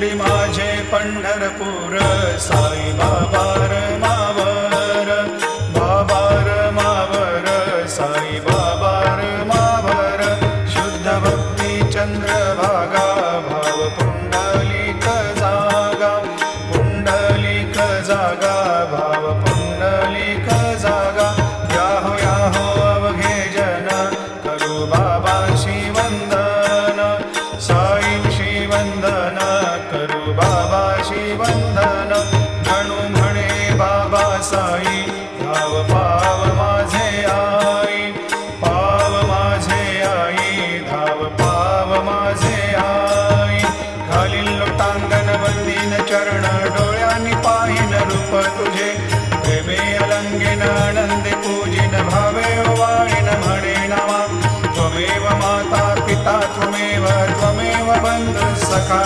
शिर्डी माझे पंढरपूर साई बाबा मावर बाबा मावर साई बाबा मावर शुद्ध भक्ती चंद्रभागा भाव पुंडलिक जागा भाव पुंडलिक जागा याहो अवघे जन करू बाबाशी वंदन साईंशी वंदन करू बाबाशी वंदन जणू म्हणे बाबा साई धाव पाव माझे आई पाव माझे आई धाव पाव माझे आई घालील लोटांगण वंदीन चरण डोळ्यांनी पाहिन रूप तुझे प्रेमे अलंगीन आनंदे पूजिन भावे वाळीन म्हणे नामा त्वमेव माता पिता त्वमेव बंधु सखा